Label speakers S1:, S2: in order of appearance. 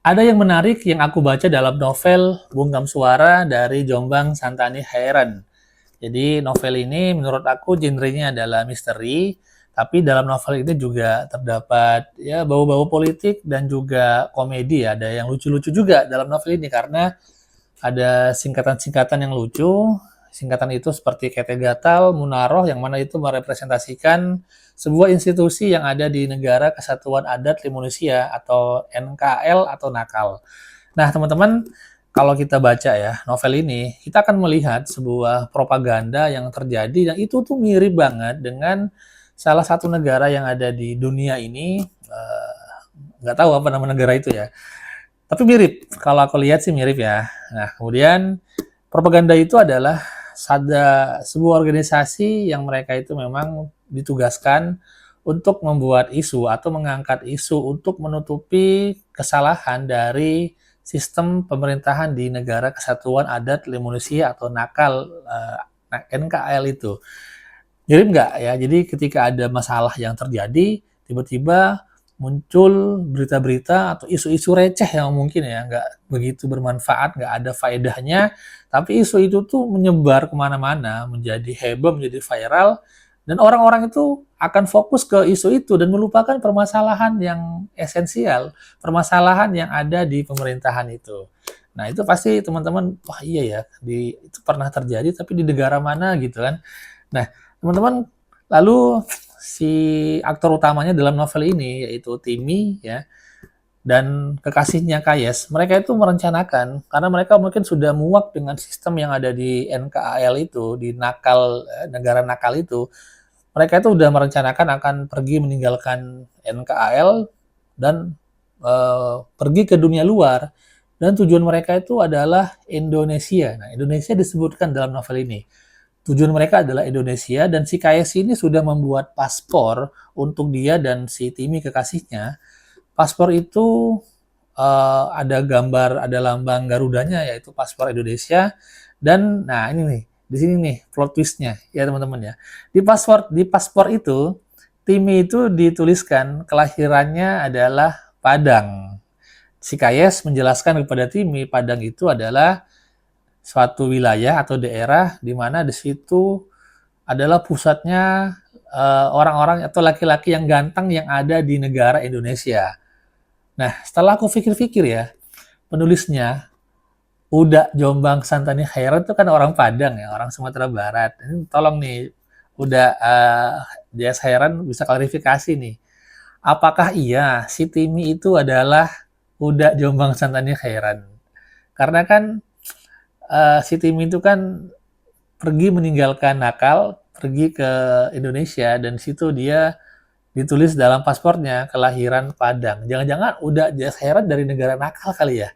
S1: Ada yang menarik yang aku baca dalam novel Bunggam Suara dari Jombang Santani Hairan. Jadi novel ini menurut aku genrenya adalah misteri, tapi dalam novel ini juga terdapat ya bau-bau politik dan juga komedi. Ada yang lucu-lucu juga dalam novel ini karena ada singkatan-singkatan yang lucu. Singkatan itu seperti Kete Gatal, Munaroh, yang mana itu merepresentasikan sebuah institusi yang ada di Negara Kesatuan Adat Indonesia atau NKL atau Nakal. Nah, teman-teman, kalau kita baca ya novel ini, kita akan melihat sebuah propaganda yang terjadi dan itu tuh mirip banget dengan salah satu negara yang ada di dunia ini. Nggak tahu apa nama negara itu ya. Tapi mirip, kalau aku lihat sih mirip ya. Nah, kemudian propaganda itu adalah ada sebuah organisasi yang mereka itu memang ditugaskan untuk membuat isu atau mengangkat isu untuk menutupi kesalahan dari sistem pemerintahan di Negara Kesatuan Adat Indonesia atau NAKAL, NKL itu. Mirip nggak ya? Jadi ketika ada masalah yang terjadi, tiba-tiba muncul berita-berita atau isu-isu receh yang mungkin ya nggak begitu bermanfaat, nggak ada faedahnya, tapi isu itu tuh menyebar kemana-mana, menjadi heboh, menjadi viral, dan orang-orang itu akan fokus ke isu itu dan melupakan permasalahan yang esensial, permasalahan yang ada di pemerintahan itu. Nah itu pasti teman-teman, wah iya ya, itu pernah terjadi tapi di negara mana gitu kan. Nah teman-teman, lalu si aktor utamanya dalam novel ini yaitu Timmy ya dan kekasihnya Kayes, mereka itu merencanakan karena mereka mungkin sudah muak dengan sistem yang ada di NKAL itu, di negara nakal itu. Mereka itu sudah merencanakan akan pergi meninggalkan NKAL dan pergi ke dunia luar. Dan tujuan mereka itu adalah Indonesia. Nah, Indonesia disebutkan dalam novel ini. Tujuan mereka adalah Indonesia dan si KS ini sudah membuat paspor untuk dia dan si Timi kekasihnya. Paspor itu ada gambar, ada lambang Garudanya yaitu paspor Indonesia dan nah ini nih di sini nih plot twistnya ya teman-teman ya. Di paspor itu Timi itu dituliskan kelahirannya adalah Padang. Si Kayes menjelaskan kepada Timi Padang itu adalah suatu wilayah atau daerah di mana di situ adalah pusatnya orang-orang atau laki-laki yang ganteng yang ada di negara Indonesia. Nah, setelah aku pikir-pikir ya, penulisnya Uda Jombang Santani Khairat itu kan orang Padang ya, orang Sumatera Barat. Ini tolong nih, Uda Jas Khairan bisa klarifikasi nih. Apakah iya si Timi itu adalah Uda Jombang Santani Khairan? Karena kan si Timi itu kan pergi meninggalkan nakal, pergi ke Indonesia dan situ dia ditulis dalam paspornya kelahiran Padang. Jangan-jangan udah jas heran dari negara nakal kali ya?